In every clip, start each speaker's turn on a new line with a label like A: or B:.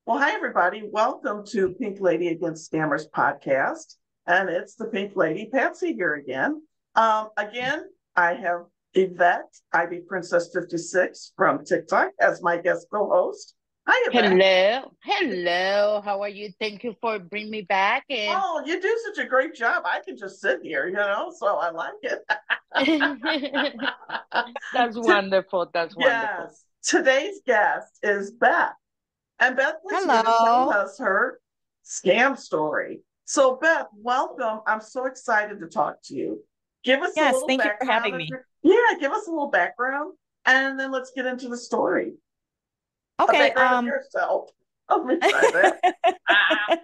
A: Well, hi, everybody. Welcome to Pink Lady Against Scammers podcast. And it's the Pink Lady, Patsy, here again. Again, I have Yvette, Ivy Princess 56 from TikTok, as my guest co host. Hi, Yvette.
B: Hello, hello. How are you? Thank you for bringing me back. And
A: Oh, you do such a great job. I can just sit here, so I like it.
B: that's wonderful. That's wonderful.
A: Yes, today's guest is Beth. And Beth was here to tell
C: Hello.
A: us her scam story. So, Beth, welcome. I'm so excited to talk to you. Give us a
C: Yes,
A: little
C: thank you for
A: background
C: having
A: of
C: me.
A: your, yeah, give us a little background, and then let's get into the story. A
C: Okay,
A: background of yourself. Let me try that. Ah,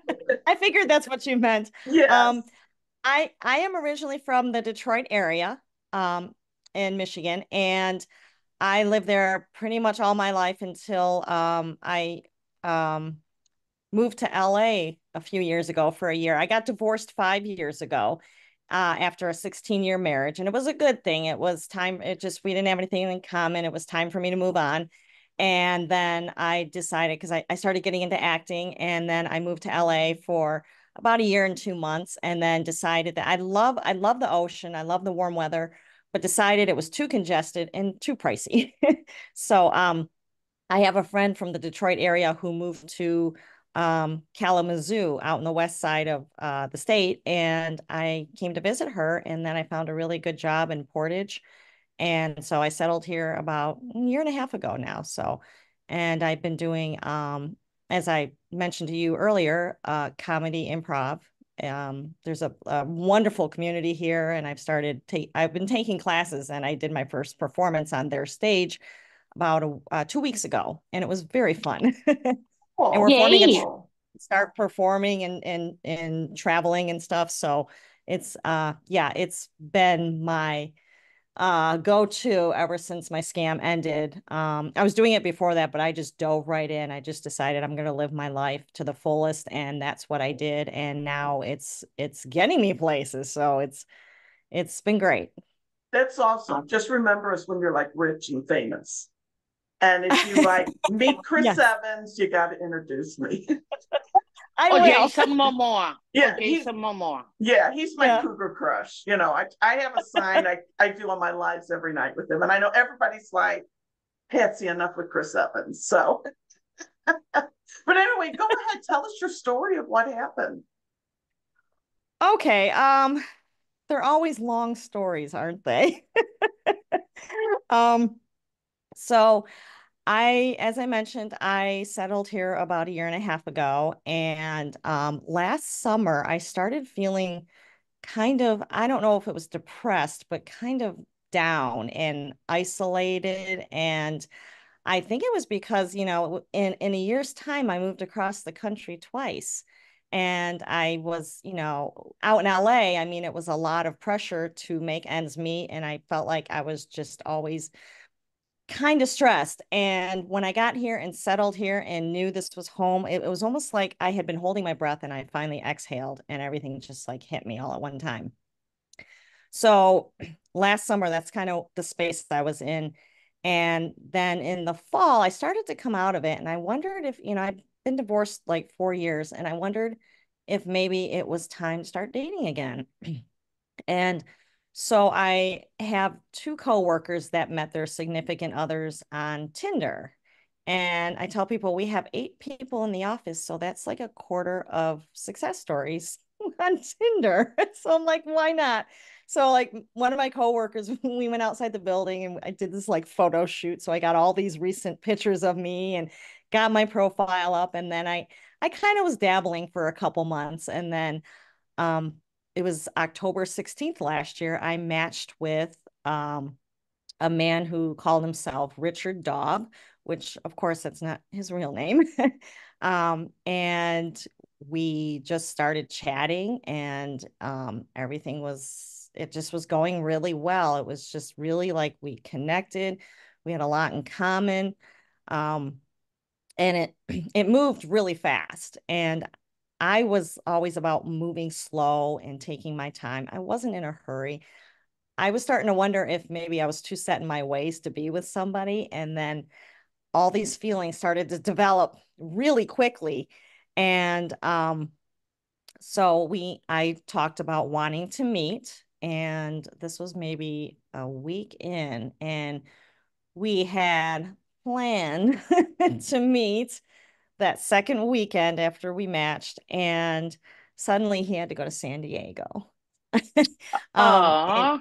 C: I figured that's what you meant. Um,
A: yes.
C: I am originally from the Detroit area, um, in Michigan, and I lived there pretty much all my life until I um moved to LA a few years ago for a year. I got divorced 5 years ago, after a 16-year marriage, and it was a good thing. It was time. It just we didn't have anything in common. It was time for me to move on. And then I decided because I started getting into acting, and then I moved to LA for about a year and 2 months, and then decided that I love the ocean, I love the warm weather, but decided it was too congested and too pricey. So I have a friend from the Detroit area who moved to Kalamazoo out in the west side of the state. And I came to visit her. And then I found a really good job in Portage. And so I settled here about a year and a half ago now. So, and I've been doing, as I mentioned to you earlier, comedy improv. There's a wonderful community here, and I've been taking classes, and I did my first performance on their stage about 2 weeks ago, and it was very fun. And
A: Oh,
C: we're forming a
B: Yay.
C: start performing and traveling and stuff. So it's yeah, it's been my go-to ever since my scam ended. I was doing it before that, but I just dove right in. I just decided I'm going to live my life to the fullest, and that's what I did. And now it's getting me places. So it's been great.
A: that's awesome. Just remember us when you're like rich and famous. And if you like meet Chris
C: Yes,
A: Evans, you got to introduce me.
C: I
B: Oh,
C: will.
B: Jason Momoa. Oh,
A: Yeah,
B: Jason Momoa.
A: he's my
C: Yeah.
A: cougar crush. I have a sign I do on my lives every night with him. And I know everybody's like, Patsy, enough with Chris Evans. So, but anyway, go ahead. Tell us your story of what happened.
C: Okay. They're always long stories, aren't they? Um, so as I mentioned, I settled here about a year and a half ago, and last summer I started feeling kind of, I don't know if it was depressed, but kind of down and isolated. And I think it was because, in a year's time, I moved across the country twice. And I was, out in LA. I mean, it was a lot of pressure to make ends meet. And I felt like I was just always kind of stressed. And when I got here and settled here and knew this was home, it was almost like I had been holding my breath and I finally exhaled and everything just like hit me all at one time. So last summer, that's kind of the space I was in. And then in the fall, I started to come out of it. And I wondered if, I've been divorced like 4 years, and I wondered if maybe it was time to start dating again. And so I have two coworkers that met their significant others on Tinder. And I tell people we have 8 people in the office. So that's like a quarter of success stories on Tinder. So I'm like, why not? So like one of my coworkers, we went outside the building and I did this like photo shoot. So I got all these recent pictures of me and got my profile up. And then I kind of was dabbling for a couple months. And then um, it was October 16th last year. I matched with a man who called himself Richard Daub, which of course that's not his real name. And we just started chatting, and it just was going really well. It was just really like we connected. We had a lot in common. Um, and it moved really fast. And I was always about moving slow and taking my time. I wasn't in a hurry. I was starting to wonder if maybe I was too set in my ways to be with somebody. And then all these feelings started to develop really quickly. And so I talked about wanting to meet, and this was maybe a week in, and we had planned to meet that second weekend after we matched, and suddenly he had to go to San Diego. And
B: Oh,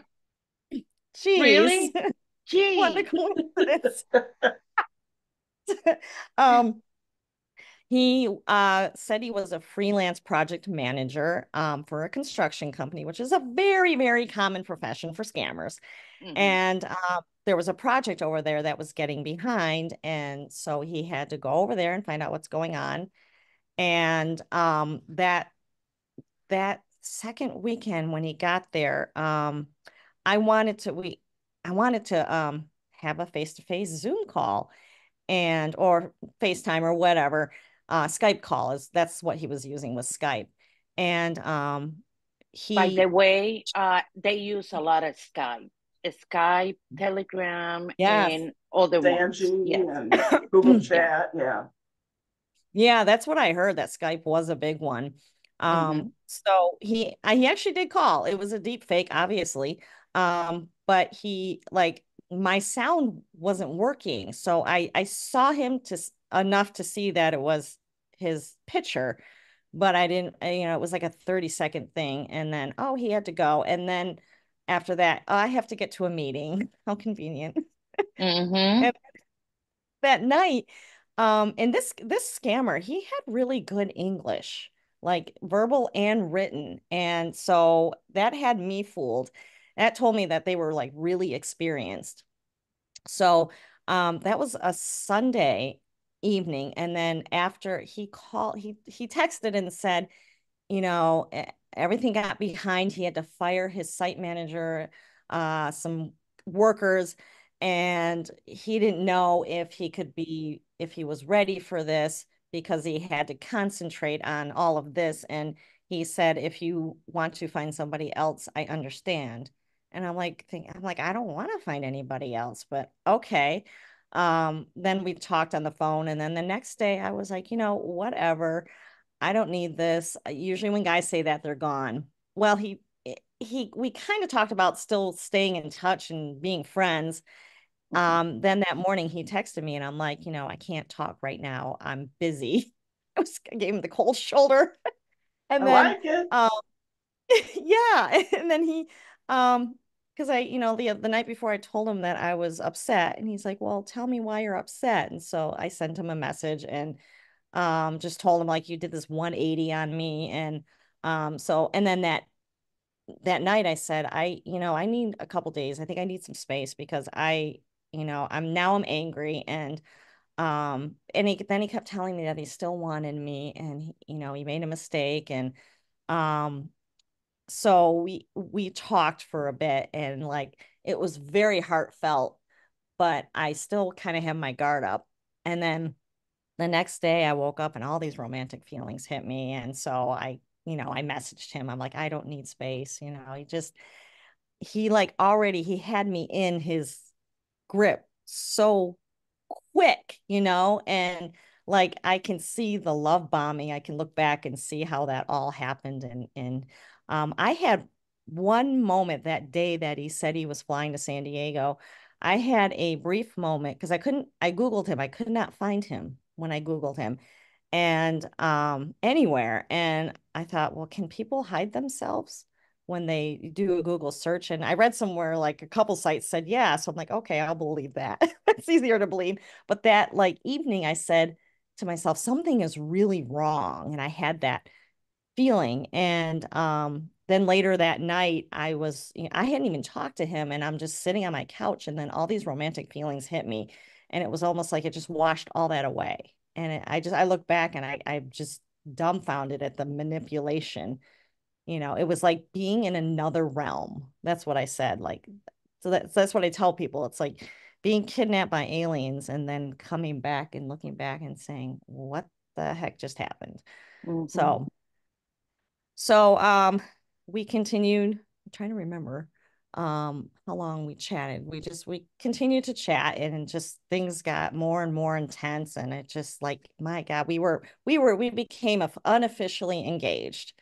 C: geez,
B: really?
C: what a
B: Gee.
C: coincidence. Um, he said he was a freelance project manager for a construction company, which is a very, very common profession for scammers.
B: Hmm.
C: And there was a project over there that was getting behind. And so he had to go over there and find out what's going on. And that second weekend when he got there, I wanted to we I wanted to have a face-to-face Zoom call and or FaceTime or whatever. Skype call is that's what he was using was Skype. And
B: By the
C: he
B: way, they use a lot of Skype, Skype, Telegram,
C: yes.
B: and other ones.
A: Sanji
B: Yes.
A: and Google
B: Yeah.
A: Chat. Yeah.
C: Yeah, that's what I heard that Skype was a big one.
B: Hmm.
C: So he actually did call. It was a deep fake, obviously. But he like my sound wasn't working. So I saw him enough to see that it was his picture, but I didn't, it was like a 30-second thing. And then, oh, he had to go. And then after that, "Oh, I have to get to a meeting." How convenient.
B: Hmm.
C: And that night, and this scammer, he had really good English, like verbal and written. And so that had me fooled. That told me that they were like really experienced. So that was a Sunday evening. And then after he texted and said, everything got behind. He had to fire his site manager, some workers, and he didn't know if he was ready for this because he had to concentrate on all of this. And he said, if you want to find somebody else, I understand. And I'm like, I don't want to find anybody else, but okay. Then we talked on the phone, and then the next day I was like, whatever. I don't need this. Usually when guys say that, they're gone. Well, we kind of talked about still staying in touch and being friends. Then that morning he texted me and I'm like, I can't talk right now. I'm busy. I gave him the cold shoulder.
A: I
C: And then
A: like it.
C: um yeah, and then he because the night before I told him that I was upset and he's like, "Well, tell me why you're upset." And so I sent him a message and just told him like you did this 180 on me. And and then that night I said, I need a couple days. I think I need some space because I'm angry. And he kept telling me that he still wanted me, and he made a mistake. And um so we talked for a bit, and like it was very heartfelt, but I still kind of had my guard up. And then the next day I woke up and all these romantic feelings hit me. And so I messaged him. I'm like, I don't need space. He had me in his grip so quick, and like I can see the love bombing. I can look back and see how that all happened. And I had one moment that day that he said he was flying to San Diego. I had a brief moment because I Googled him. I could not find him when I Googled him and anywhere. And I thought, well, can people hide themselves when they do a Google search? And I read somewhere like a couple sites said yeah. So I'm like, okay, I'll believe that. It's easier to believe. But that like evening, I said to myself, something is really wrong. And I had that feeling. And then later that night, I hadn't even talked to him, and I'm just sitting on my couch, and then all these romantic feelings hit me, and it was almost like it just washed all that away. And I look back and I'm just dumbfounded at the manipulation. It was like being in another realm. That's what I said. Like, so that's what I tell people. It's like being kidnapped by aliens and then coming back and looking back and saying, what the heck just happened?
B: Hmm.
C: So so we continued. I'm trying to remember. how long we chatted. We continued to chat, and just things got more and more intense, and it just like, my God, we became unofficially engaged.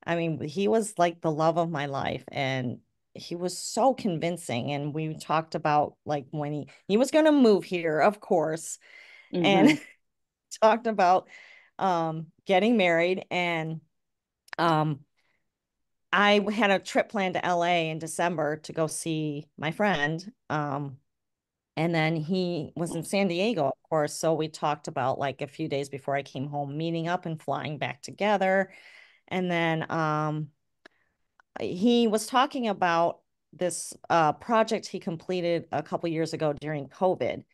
C: I mean, he was like the love of my life, and he was so convincing. And we talked about like when he was going to move here, of course,
B: Mm-hmm.
C: and talked about getting married. And um I had a trip planned to LA in December to go see my friend. And then he was in San Diego, of course. So we talked about like a few days before I came home, meeting up and flying back together. And then he was talking about this project he completed a couple years ago during COVID,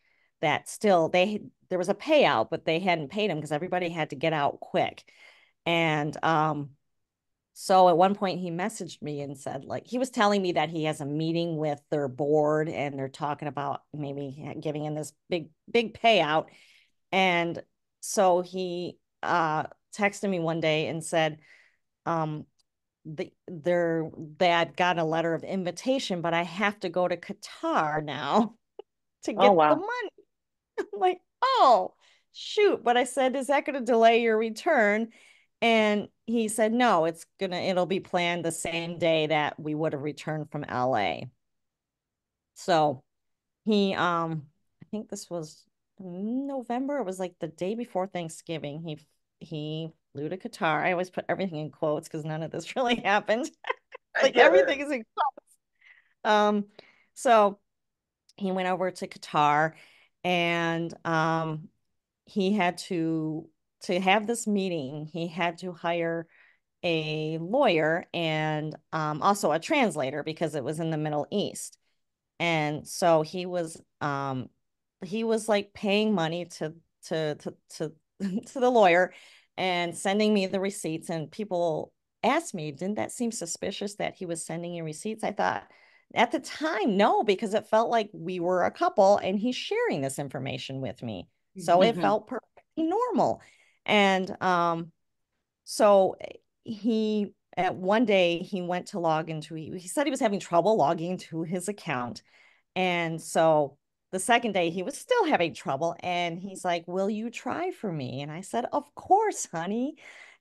C: that still there was a payout, but they hadn't paid him because everybody had to get out quick. And so at one point he messaged me and said, like, he was telling me that he has a meeting with their board and they're talking about maybe giving him this big payout. And so he texted me one day and said, um, they had got a letter of invitation, but I have to go to Qatar now to
B: Oh,
C: get the
B: wow.
C: money. I'm like, oh, shoot. But I said, is that going to delay your return? And he said, no, it'll be planned the same day that we would have returned from LA. So I think this was November. It was like the day before Thanksgiving. He flew to Qatar. I always put everything in quotes because none of this really happened.
A: I
C: Like
A: get it.
C: everything is in quotes. So he went over to Qatar, and he had to have this meeting, he had to hire a lawyer and also a translator because it was in the Middle East. And so he was like paying money to to the lawyer and sending me the receipts. And people asked me, didn't that seem suspicious that he was sending you receipts? I thought at the time, no, because it felt like we were a couple and he's sharing this information with me. So it
B: Mm-hmm.
C: felt perfectly normal. And so he at one day he went to log into he said he was having trouble logging into his account. And so the second day he was still having trouble, and he's like, will you try for me? And I said, of course, honey.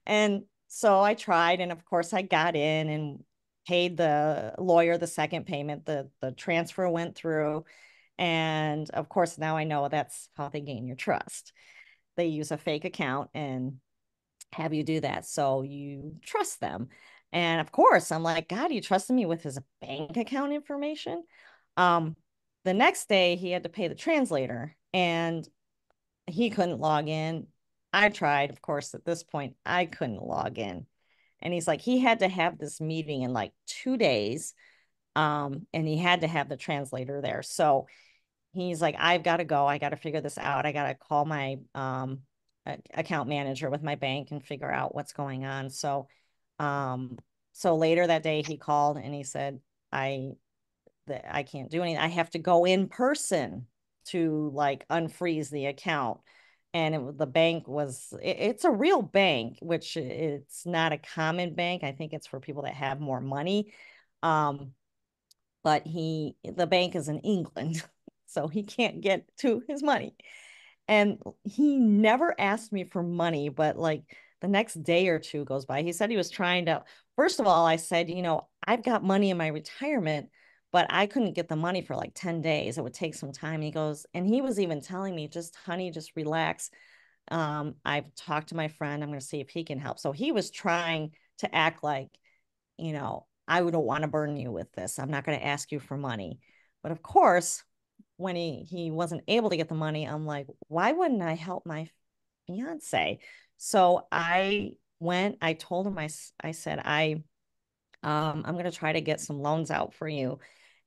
C: And so I tried, and of course I got in and paid the lawyer the second payment. The transfer went through. And of course now I know that's how they gain your trust. They use a fake account and have you do that so you trust them. And of course I'm like, God, he trusted me with his bank account information. um the next day he had to pay the translator, and he couldn't log in. I tried, of course, at this point I couldn't log in. And he's like, he had to have this meeting in like 2 days, and he had to have the translator there. So he's like, I've got to go. I got to figure this out. I got to call my account manager with my bank and figure out what's going on. Um, so later that day he called and he said, I I can't do anything. I have to go in person to like unfreeze the account. And the bank it's a real bank, which it's not a common bank. I think it's for people that have more money. Um, but the bank is in England, so he can't get to his money. And he never asked me for money, but like the next day or two goes by, he said he was trying to. First of all, I said, I've got money in my retirement, but I couldn't get the money for like 10 days. It would take some time. He goes, and he was even telling me, just honey, just relax. I've talked to my friend. I'm going to see if he can help. So he was trying to act like, I don't want to burden you with this. I'm not going to ask you for money. But of course, when he wasn't able to get the money, I'm like, why wouldn't I help my fiance? So I told him, I said, I'm going to try to get some loans out for you.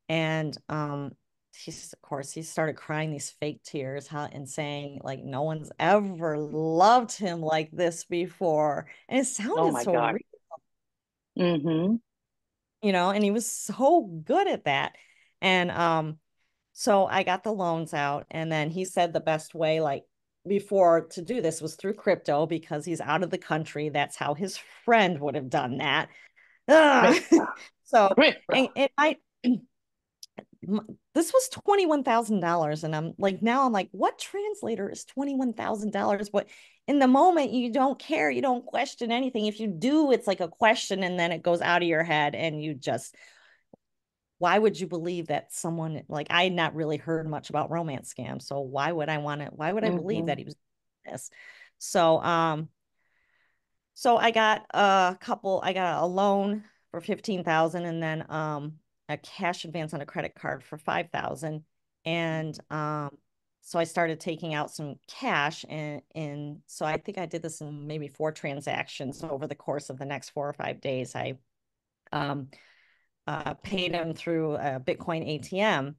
C: And of course, he started crying these fake tears, and saying like no one's ever loved him like this before. And it
B: Oh
C: sounded
B: my
C: so
B: God.
C: real,
B: Mm-hmm.
C: and he was so good at that. And so I got the loans out, and then he said the best way, like before, to do this was through crypto because he's out of the country. That's how his friend would have done that. Ugh.
B: Crypto.
C: So,
B: Crypto.
C: and this was $21,000. And I'm like, now I'm like, what translator is $21,000? But in the moment, you don't care. You don't question anything. If you do, it's like a question and then it goes out of your head and you just, why would you believe that someone like I had not really heard much about romance scams? So why would I believe
B: Mm-hmm.
C: that he was doing this? So, so I got a loan for 15,000 and then a cash advance on a credit card for 5,000. And so I started taking out some cash and so I think I did this in maybe 4 transactions over the course of the next 4 or 5 days. I um paid him through a Bitcoin ATM.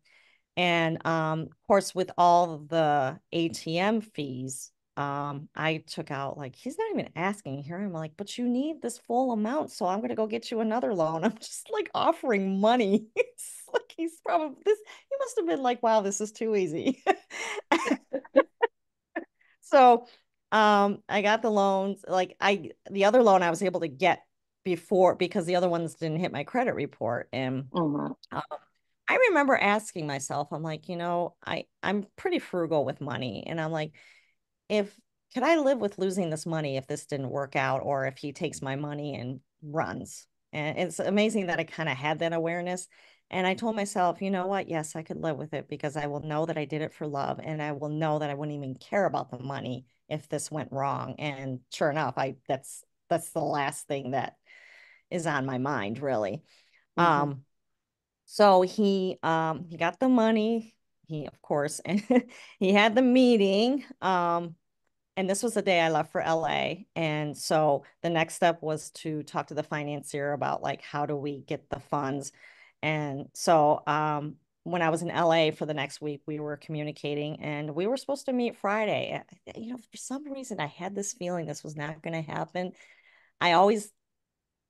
C: And of course, with all the ATM fees, I took out like he's not even asking here. I'm like, but you need this full amount, so I'm gonna go get you another loan. I'm just like offering money. It's like he's probably this, he must have been like, wow, this is too easy. So I got the loans, like the other loan I was able to get before because the other ones didn't hit my credit report. And
B: Mm-hmm.
C: um, I remember asking myself, I'm like, I'm pretty frugal with money. And I'm like, if could I live with losing this money if this didn't work out or if he takes my money and runs? And it's amazing that I kind of had that awareness. And I told myself, you know what? Yes, I could live with it because I will know that I did it for love and I will know that I wouldn't even care about the money if this went wrong. And sure enough, I that's the last thing that is on my mind, really.
B: Mm-hmm.
C: Um, so he got the money. He of course and he had the meeting. And this was the day I left for LA. And so the next step was to talk to the financier about like how do we get the funds. And so when I was in LA for the next week, we were communicating and we were supposed to meet Friday. For some reason I had this feeling this was not going to happen. I always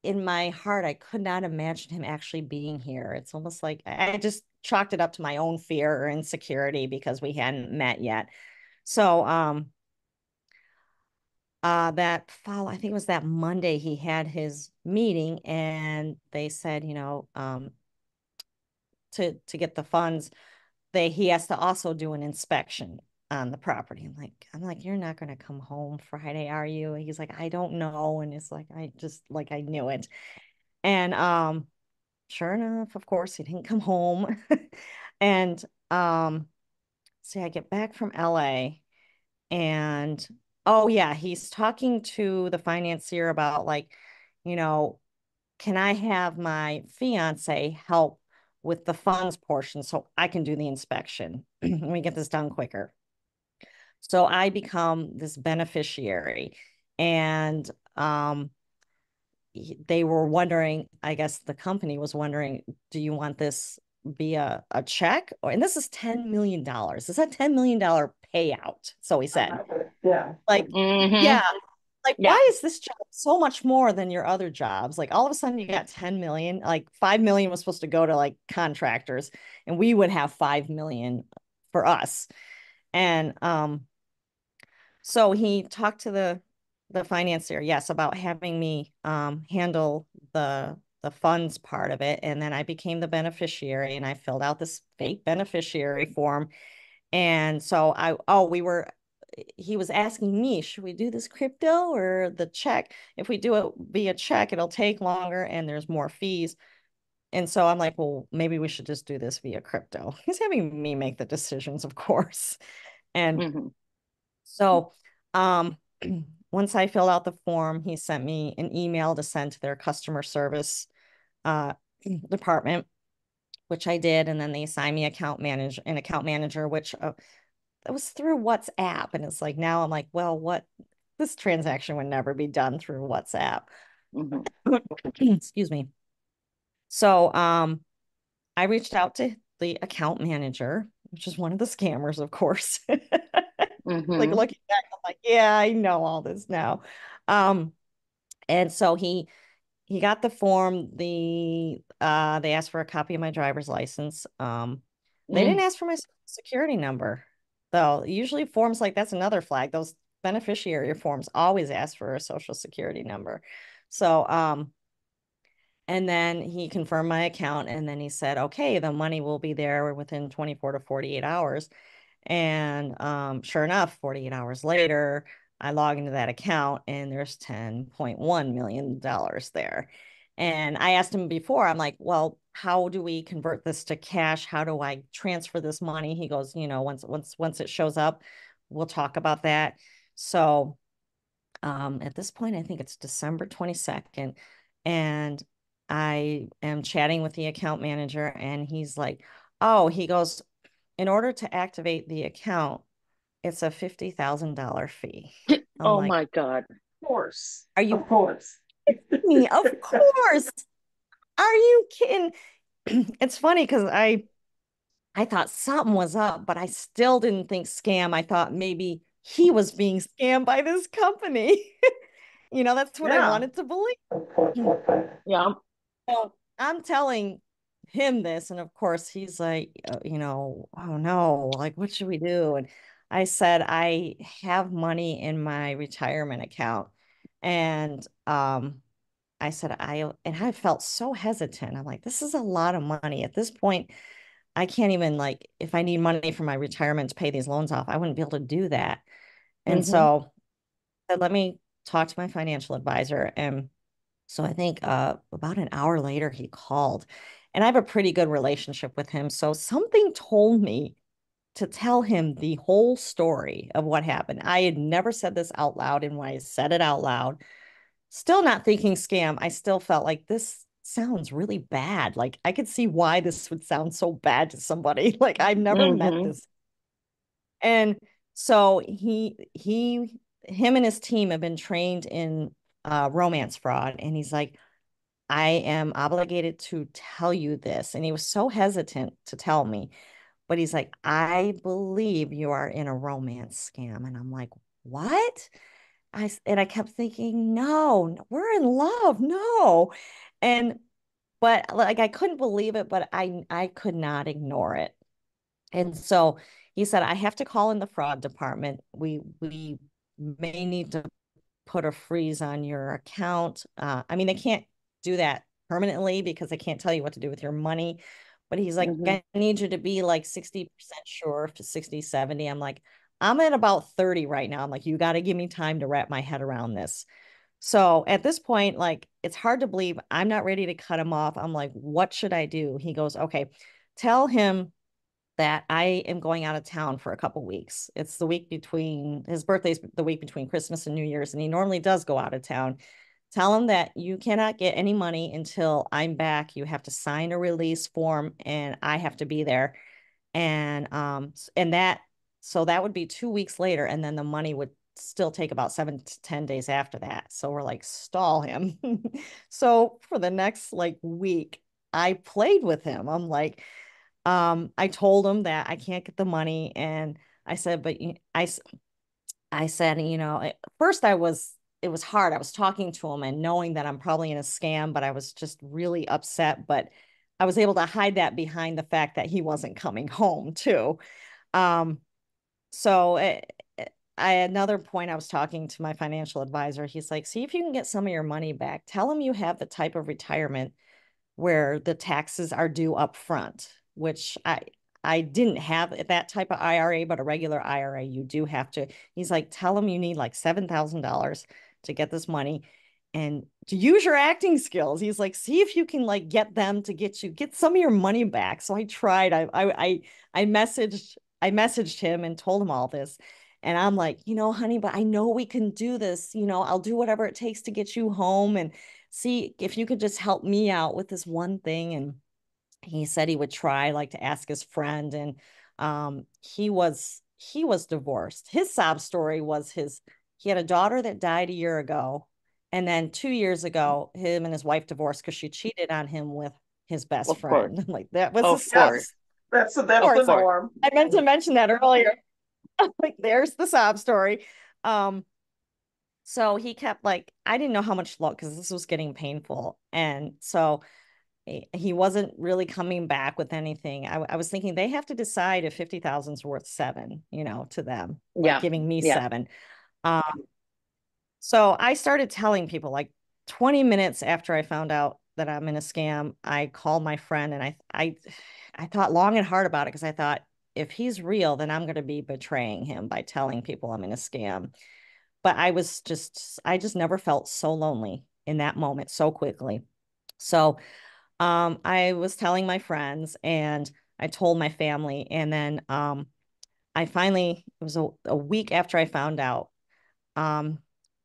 C: in my heart, I could not imagine him actually being here. It's almost like I just chalked it up to my own fear or insecurity because we hadn't met yet. So, that fall, I think it was that Monday, he had his meeting and they said, to get the funds, he has to also do an inspection on the property. I'm like, you're not going to come home Friday, are you? And he's like, I don't know. And it's like, I just like I knew it. And sure enough, of course, he didn't come home. And see, I get back from LA and oh yeah, he's talking to the financier about like, you know, can I have my fiance help with the funds portion so I can do the inspection? Let me get this done quicker. So I become this beneficiary and they were wondering, I guess the company was wondering, do you want this via a check? And this is $10 million. Is that $10 million payout? So he said,
A: Yeah.
C: like,
B: Mm-hmm.
C: yeah, like,
B: Yeah.
C: why is this job so much more than your other jobs? Like all of a sudden you got 10 million, like 5 million was supposed to go to like contractors and we would have 5 million for us. And so he talked to the financier, yes, about having me handle the funds part of it. And then I became the beneficiary and I filled out this fake beneficiary form. And so he was asking me, should we do this crypto or the check? If we do it via check, it'll take longer and there's more fees. And so I'm like, well, maybe we should just do this via crypto. He's having me make the decisions, of course. And
B: Mm-hmm.
C: so um, once I filled out the form, he sent me an email to send to their customer service uh, department, which I did. And then they assigned me an account manager, which it was through WhatsApp. And it's like, now I'm like, well, this transaction would never be done through WhatsApp.
B: Mm-hmm.
C: Excuse me. So I reached out to the account manager, which is one of the scammers, of course. Like
B: Mm-hmm.
C: looking back, I'm like, yeah, I know all this now. Um, and so he got the form. They asked for a copy of my driver's license. They didn't
B: Mm.
C: ask for my social security number, though. Usually forms like that's another flag. Those beneficiary forms always ask for a social security number. So And then he confirmed my account, and then he said, okay, the money will be there within 24 to 48 hours. And sure enough, 48 hours later, I log into that account and there's $10.1 million there. And I asked him before, I'm like, well, how do we convert this to cash? How do I transfer this money? He goes, once it shows up, we'll talk about that. So at this point, I think it's December 22nd, and I am chatting with the account manager, and he's like, oh, he goes, in order to activate the account, it's a $50,000 fee. I'm
B: Oh
C: like,
B: my God.
A: Of course.
C: are you
A: Of course.
C: kidding me? Of course. Are you kidding? It's funny because I thought something was up, but I still didn't think scam. I thought maybe he was being scammed by this company. That's what I
A: Yeah.
C: wanted to believe.
B: Yeah.
C: So I'm telling him this, and of course he's like, oh no, like what should we do? And I said, I have money in my retirement account. And I said, I felt so hesitant. I'm like, this is a lot of money. At this point, I can't even like if I need money for my retirement to pay these loans off, I wouldn't be able to do that. And
B: Mm-hmm.
C: so I said, let me talk to my financial advisor. And so I think about an hour later, he called, and I have a pretty good relationship with him. So something told me to tell him the whole story of what happened. I had never said this out loud, and when I said it out loud, still not thinking scam, I still felt like this sounds really bad. Like I could see why this would sound so bad to somebody. Like I've never met
B: Mm-hmm.
C: this. And so him and his team have been trained in romance fraud, and he's like, I am obligated to tell you this. And he was so hesitant to tell me, but he's like, I believe you are in a romance scam. And I'm like, what? And I kept thinking, no, we're in love. No. And, but like, I couldn't believe it, but I could not ignore it. And so he said, I have to call in the fraud department. We may need to put a freeze on your account. I mean, they can't do that permanently because they can't tell you what to do with your money. But he's like,
B: Mm-hmm.
C: I need you to be like 60% sure to 60, 70. I'm like, I'm at about 30 right now. I'm like, you got to give me time to wrap my head around this. So at this point, like, it's hard to believe I'm not ready to cut him off. I'm like, what should I do? He goes, okay, tell him that I am going out of town for a couple weeks. It's the week between his birthday's the week between Christmas and New Year's, and he normally does go out of town. Tell him that you cannot get any money until I'm back. You have to sign a release form, and I have to be there. And that so that would be 2 weeks later, and then the money would still take about 7 to 10 days after that. So we're like, stall him. So for the next like week, I played with him. I'm like, I told him that I can't get the money, and I said, but I said, at first it was hard. I was talking to him and knowing that I'm probably in a scam, but I was just really upset. But I was able to hide that behind the fact that he wasn't coming home too. Um, so another point, I was talking to my financial advisor. He's like, see if you can get some of your money back. Tell him you have the type of retirement where the taxes are due up front, which I didn't have that type of IRA, but a regular IRA, you do have to. He's like, tell him you need like $7,000 to get this money and to use your acting skills. He's like, see if you can like get them to get some of your money back. So I tried. I messaged him and told him all this. And I'm like, honey, but I know we can do this. I'll do whatever it takes to get you home and see if you could just help me out with this one thing. And he said he would try like to ask his friend. And he was divorced. His sob story was he had a daughter that died a year ago. And then 2 years ago, him and his wife divorced because she cheated on him with his best
B: Of course.
C: friend. Like that was his
B: Of
C: sob.
B: course.
A: Yes. That's
C: Of
A: the
B: Of
C: course.
B: course.
A: norm.
C: I meant to mention that earlier. Like there's the sob story. Um, so he kept like, I didn't know how much look because this was getting painful. And so he wasn't really coming back with anything. I was thinking they have to decide if 50,000 is worth seven, to them, like
B: Yeah.
C: giving me
B: Yeah.
C: seven. Um, so I started telling people like 20 minutes after I found out that I'm in a scam, I called my friend and I thought long and hard about it because I thought if he's real, then I'm going to be betraying him by telling people I'm in a scam. But I just never felt so lonely in that moment so quickly. So I was telling my friends and I told my family. And then I finally, it was a week after I found out. Um,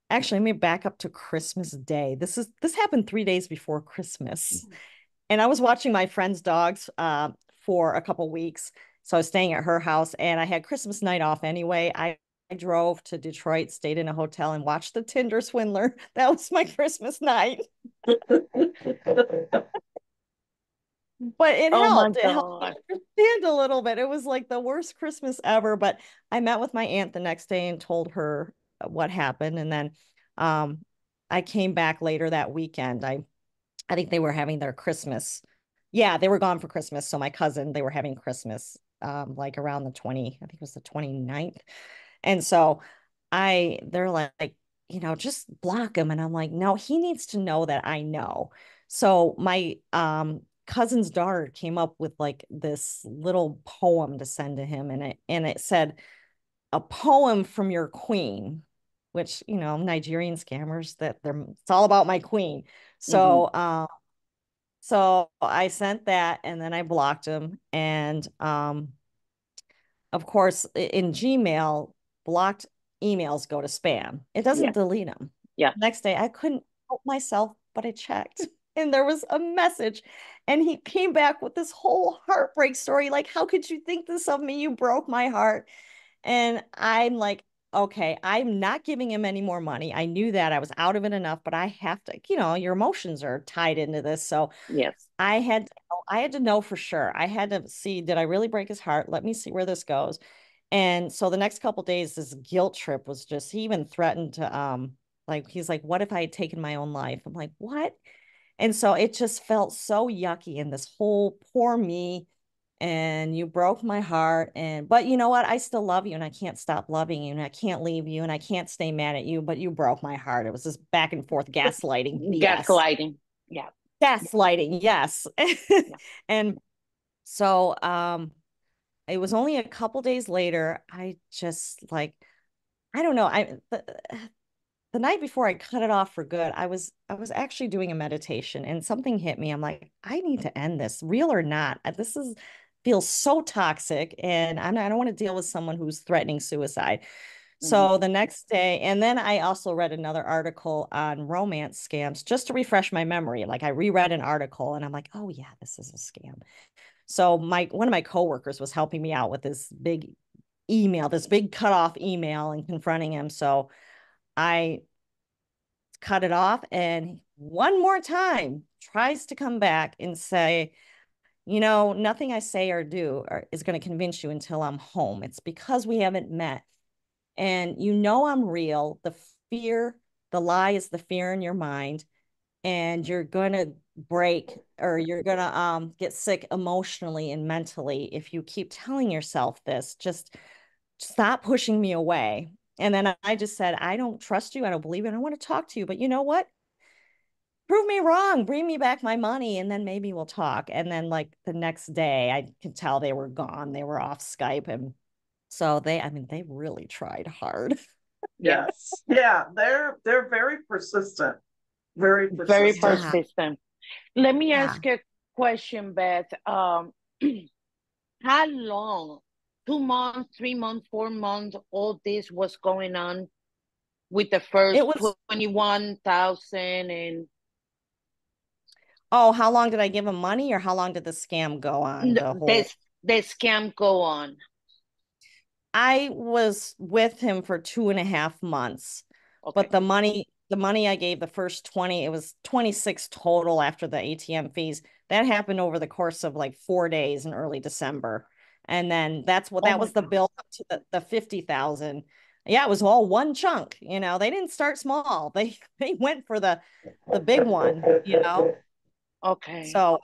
C: actually, let me back up to Christmas Day. This happened 3 days before Christmas. And I was watching my friend's dogs for a couple weeks. So I was staying at her house and I had Christmas night off anyway. I drove to Detroit, stayed in a hotel, and watched the Tinder Swindler. That was my Christmas night. But it
B: Oh my
C: helped. It helped me
B: God.
C: understand a little bit. It was like the worst Christmas ever. But I met with my aunt the next day and told her what happened. And then um, I came back later that weekend. I think they were having their Christmas. Yeah, they were gone for Christmas. So my cousin, they were having Christmas like around the 20, I think it was the 29th. And so they're like, just block him. And I'm like, no, he needs to know that I know. So my cousin's daughter came up with like this little poem to send to him, and it said, a poem from your queen, which, Nigerian scammers, it's all about my queen.
B: Hmm.
C: So I sent that and then I blocked him. And of course, in Gmail, blocked emails go to spam. It
B: Yeah.
C: doesn't delete them.
B: Yeah.
C: Next day, I couldn't help myself, but I checked and there was a message. And he came back with this whole heartbreak story. Like, how could you think this of me? You broke my heart. And I'm like, okay, I'm not giving him any more money. I knew that I was out of it enough, but I have to, your emotions are tied into this. So
B: Yes.
C: I had to know for sure. I had to see, did I really break his heart? Let me see where this goes. And so the next couple days, this guilt trip was just, he even threatened to like he's like, what if I had taken my own life? I'm like, what? And so it just felt so yucky and this whole poor me, and you broke my heart. And but you know what? I still love you and I can't stop loving you and I can't leave you and I can't stay mad at you, but you broke my heart. It was this back and forth gaslighting BS.
B: Gaslighting. Yeah.
C: Gaslighting, yes.
B: Yeah.
C: And so it was only a couple days later, I just like, I don't know, the night before I cut it off for good, I was actually doing a meditation and something hit me. I'm like, I need to end this, real or not. This is feels so toxic and I don't want to deal with someone who's threatening suicide.
B: Hmm.
C: So the next day, and then I also read another article on romance scams just to refresh my memory. Like I reread an article and I'm like, oh yeah, this is a scam. So my one of my coworkers was helping me out with this big cutoff email and confronting him. So I cut it off and one more time tries to come back and say, nothing I say or do is going to convince you until I'm home. It's because we haven't met. And I'm real. The lie is the fear in your mind. And you're going to break or you're going to get sick emotionally and mentally if you keep telling yourself this. Just stop pushing me away. And then I just said, I don't trust you. I don't believe you. I don't want to talk to you. But you know what? Prove me wrong. Bring me back my money. And then maybe we'll talk. And then, like, the next day, I could tell they were gone. They were off Skype. And so they really tried hard.
B: Yeah.
A: Yes. Yeah, they're very persistent. Very
B: Very
A: persistent.
C: Yeah.
B: persistent. Let me
C: Yeah.
B: ask you a question, Beth. How long? 2 months, 3 months, 4 months, all this was going on with the
C: It
B: first
C: was,
B: 21,000 and
C: oh, how long did I give him money or how long did the scam go on? The whole,
B: this the scam go on.
C: I was with him for 2.5 months, but
B: Okay.
C: the money I gave the first 20, it was 26 total after the ATM fees. That happened over the course of like 4 days in early December. And then
B: Oh
C: that
B: my
C: was the
B: God.
C: bill up to the 50,000. Yeah, it was all one chunk. They didn't start small. They went for the big one.
B: Okay.
C: So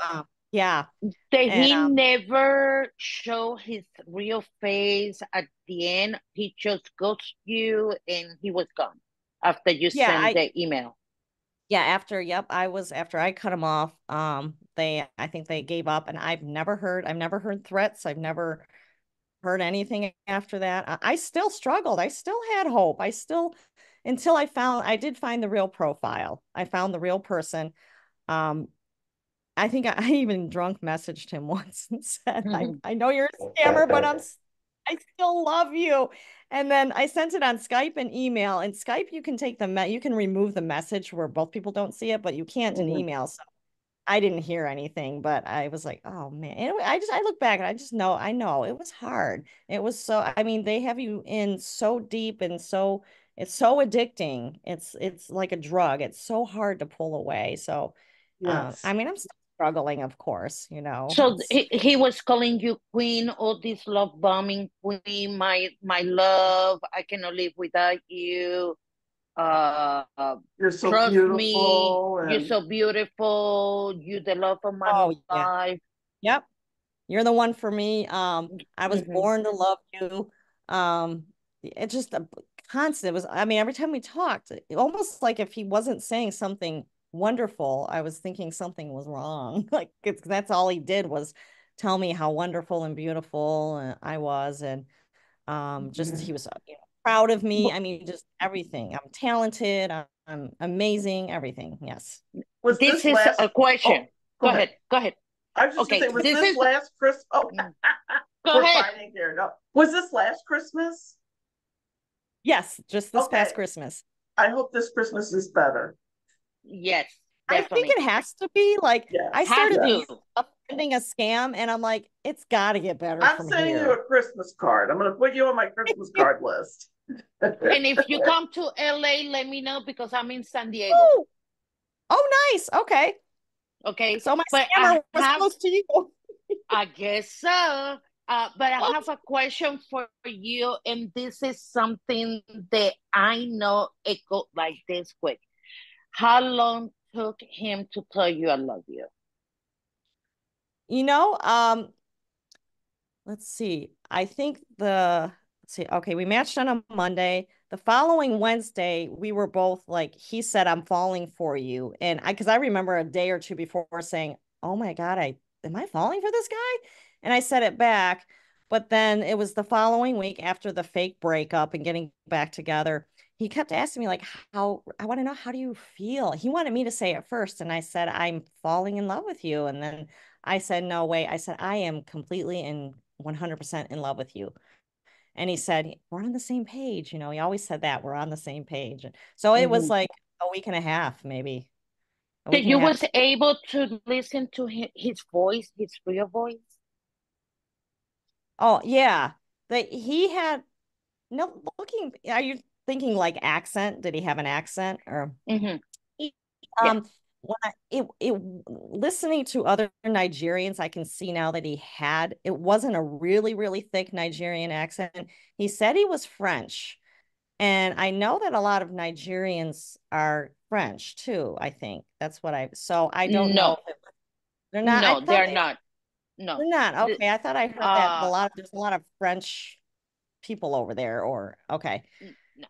C: yeah.
B: Did
C: And
B: he never show his real face at the end? He just ghosted you and he was gone after you
C: yeah,
B: sent the email.
C: Yeah, after I cut them off, I think they gave up, and I've never heard threats. I've never heard anything after that. I still struggled. I still had hope. Until I did find the real profile. I found the real person. Um, I think I even drunk messaged him once and said, I know you're a scammer, but I still love you. And then I sent it on Skype and email. And Skype, you can you can remove the message where both people don't see it, but you can't in
A: Mhm.
C: email. So I didn't hear anything, but I was like, oh man. Anyway, I look back and I know it was hard. It was I mean, they have you in so deep and it's so addicting. It's like a drug. It's so hard to pull away. So, I
A: Yes.
C: mean, I'm still struggling, of course, you know,
B: So
C: it's
B: he was calling you queen, all this love bombing queen, my love, I cannot live without you. Uh,
A: You're so
B: trust me,
A: beautiful
B: you're
A: and
B: so beautiful, you the love of my
C: oh yeah.
B: life.
C: Yep. You're the one for me. I was
B: Hmm.
C: born to love you. It just a constant. It was, I mean, every time we talked, almost like if he wasn't saying something wonderful, I was thinking something was wrong. Like that's all he did was tell me how wonderful and beautiful I was, and just he was proud of me. I mean, just everything. I'm talented. I'm amazing. Everything. Yes.
A: was
B: This
A: this
B: is
A: last
B: a question.
A: oh, go ahead.
B: Go ahead.
A: I was just gonna
B: Okay,
A: say, was
B: this
A: this
B: is,
A: last Christmas? Oh,
B: go
A: we're
B: ahead.
A: fighting here. No. Was this last Christmas?
C: Yes, just this past
A: Okay.
C: Christmas.
A: I hope this Christmas is better.
B: Yes,
C: I think
B: definitely.
C: it has to be like I
A: Yes,
B: Have
C: started
B: to.
A: yes.
C: thinking of sending a scam and I'm like, it's got to get better
A: I'm
C: from
A: sending you
C: here.
A: a Christmas card. I'm going to put you on my Christmas card list.
B: And if you come to LA, let me know because I'm in San Diego.
C: Oh, oh, nice. Okay.
B: Okay.
C: So my
B: But
C: scammer was close to you.
B: I guess so. But I have a question for you, and this is something that I know it go like this quick. How long took him to tell you I love you?
C: You know, let's see. I think let's see. Okay, we matched on a Monday. The following Wednesday, we were both like, he said, I'm falling for you. And because I remember a day or two before saying, oh my God, am I falling for this guy? And I said it back. But then it was the following week after the fake breakup and getting back together. He kept asking me, like, I want to know, how do you feel? He wanted me to say it first. And I said, I'm falling in love with you. And then I said, no, wait. I said, I am completely and 100% in love with you. And he said, we're on the same page. You know, he always said that we're on the same page. So it was
B: Mhm.
C: like a week and a half, maybe a
B: So
C: week and
B: you
C: a half.
B: was able to listen to his voice, his real voice?
C: Oh, yeah. He had no looking. Are you thinking like accent? Did he have an accent or?
B: Hmm.
C: He,
B: Yeah.
C: when it listening to other Nigerians, I can see now that it wasn't a really, really thick Nigerian accent. He said he was French. And I know that a lot of Nigerians are French too, I think. So I don't know
B: No,
C: if they're not. I
B: no,
C: thought
B: they're not. No.
C: they're not.
B: The,
C: Okay. I thought I heard that
B: uh,
C: there's a lot of French people over there or okay.
B: no.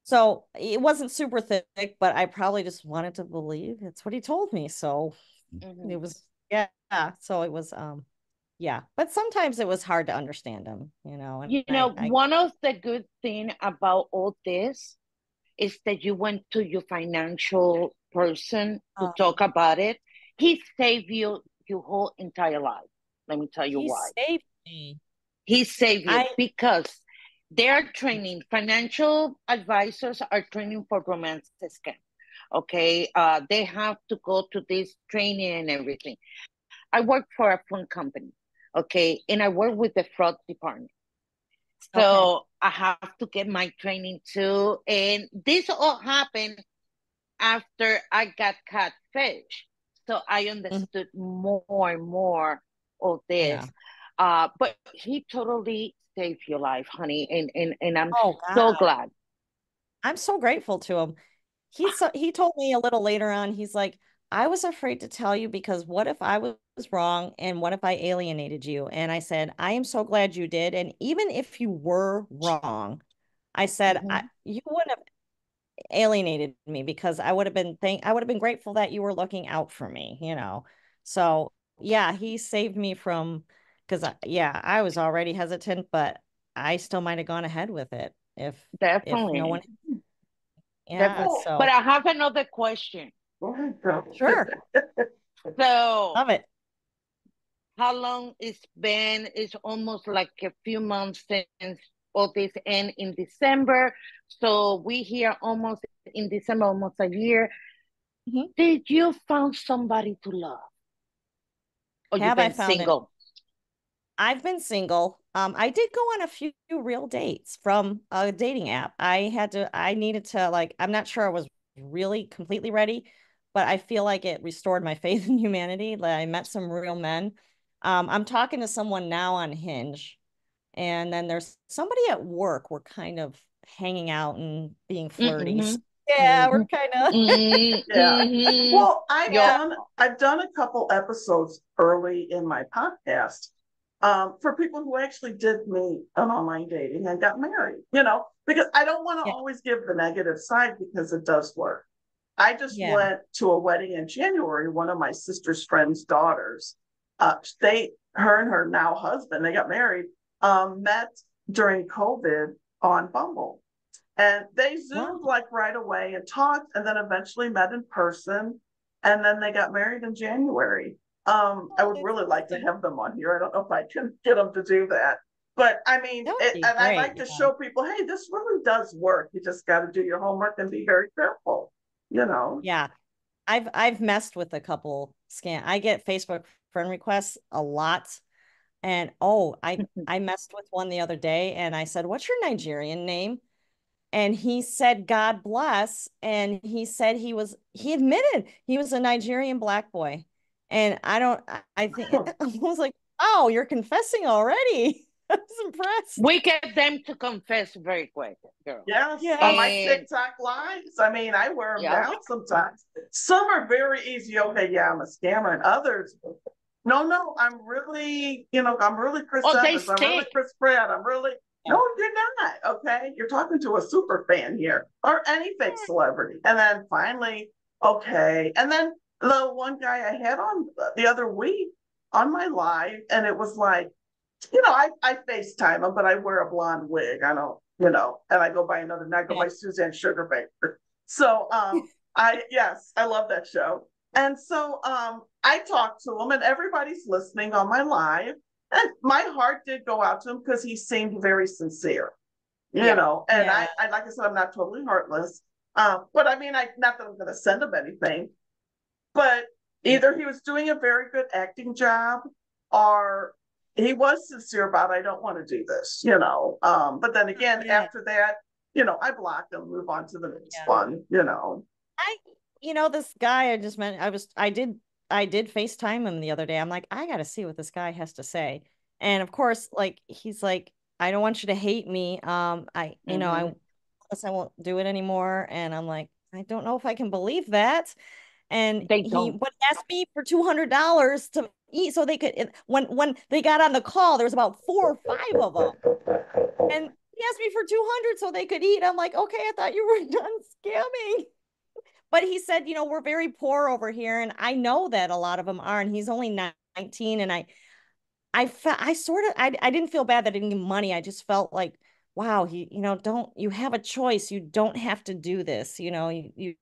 C: So it wasn't super thick, but I probably just wanted to believe it's what he told me. So
B: Hmm.
C: it was, yeah. So it was, yeah. But sometimes it was hard to understand him, and
B: You know, one of the good thing about all this is that you went to your financial person to
C: um,
B: talk about it. He saved you your whole entire life. Let me tell you
C: he
B: why.
C: saved me.
B: He saved you
C: I,
B: because they're training, financial advisors are training for romance scam. Okay. They have to go to this training and everything. I work for a phone company. Okay. And I work with the fraud department.
C: okay.
B: So I have to get my training too. And this all happened after I got catfish. So I
C: Mhm.
B: understood more and more of
C: Yeah.
B: this. But he totally saved your life, honey. And I'm
C: Oh
B: so
C: God.
B: glad.
C: I'm so grateful to him. He told me a little later on, he's like, I was afraid to tell you because what if I was wrong and what if I alienated you? And I said, I am so glad you did. And even if you were wrong, I said,
B: Mm-hmm.
C: you wouldn't have, alienated me because I would have been grateful that you were looking out for me, So yeah, he saved me from because I was already hesitant, but I still might have gone ahead with it if no one,
B: Definitely.
C: yeah.
B: Definitely.
A: Oh,
B: But
C: So
B: I have another question.
A: go ahead, girl.
C: sure,
B: So
C: love it.
B: how long it's been? It's almost like a few months since all this end in December. So we here almost in December, almost a year.
C: Mhm.
B: Did you find somebody to love? Or you
C: Have I
B: been
C: found it?
B: single?
C: I've been single. I did go on a few real dates from a dating app. I needed to like, I'm not sure I was really completely ready, but I feel like it restored my faith in humanity. Like I met some real men. I'm talking to someone now on Hinge, and then there's somebody at work. We're kind of hanging out and being flirty.
B: Mm-hmm.
C: So, yeah, we're
B: Mm-hmm.
C: kind of
A: Yeah.
B: Mm-hmm.
A: Well,
B: Yo,
A: I've done a couple episodes early in my podcast for people who actually did meet on online dating and got married, because I don't want to
C: yeah,
A: always give the negative side because it does work. I just
C: yeah.
A: went to a wedding in January, one of my sister's friend's daughters. Her and her now husband, they got married, met during COVID on Bumble. And they
C: Wow.
A: Zoomed like right away and talked and then eventually met in person. And then they got married in January. I
C: Oh,
A: would
C: that's
A: really like to
C: lovely.
A: have them on here. I don't know if I can get them to do that. But I mean,
C: That would be
A: and I
C: great.
A: like to
C: Yeah.
A: show people, hey, this really does work. You just got to do your homework and be very careful, you know?
C: Yeah. I've messed with a couple scam. I get Facebook friend requests a lot. And oh, I messed with one the other day and I said, "What's your Nigerian name?" And he said, "God bless." And he said he admitted he was a Nigerian black boy. And I think I was like, "Oh, you're confessing already." I was impressed.
B: we get them to confess very quick, girl.
A: Yes, on
C: Yeah.
A: my
B: And
A: TikTok lives. I mean, I wear them
B: yeah,
A: down sometimes. Some are very easy. Okay, yeah, I'm a scammer, and others, no, I'm really Chris
B: oh, they
A: Evans. I'm really
B: stick.
A: Chris Pratt. I'm really,
C: Yeah.
A: no, you're not. Okay, you're talking to a super fan here or any fake celebrity. And then finally, okay. And then the one guy I had on the other week on my live, and it was like, I FaceTime him, but I wear a blonde wig. I don't, and I go by another name. I go
C: Yeah.
A: by Suzanne Sugarbaker. So yes, I love that show. And so I talked to him and everybody's listening on my live. And my heart did go out to him because he seemed very sincere,
B: Yeah.
A: and
C: Yeah.
A: I like I said, I'm not totally heartless. But I mean, not that I'm going to send him anything, but either he was doing a very good acting job or he was sincere about I don't want to do this. But then again,
C: Yeah.
A: after that, I block them, move on to the next
C: Yeah.
A: one.
C: I, this guy I just met, I did FaceTime him the other day. I'm like, I gotta see what this guy has to say. And of course, like he's like, I don't want you to hate me.
A: Mm-hmm.
C: I won't do it anymore. And I'm like, I don't know if I can believe that. And
B: They don't.
C: but he asked me for $200 to eat so they could, when they got on the call, there was about four or five of them. And he asked me for 200 so they could eat. I'm like, okay, I thought you were done scamming. But he said, we're very poor over here, and I know that a lot of them are. And he's only 19, and I didn't feel bad that I didn't give him money. I just felt like, wow, don't you have a choice? You don't have to do this. You're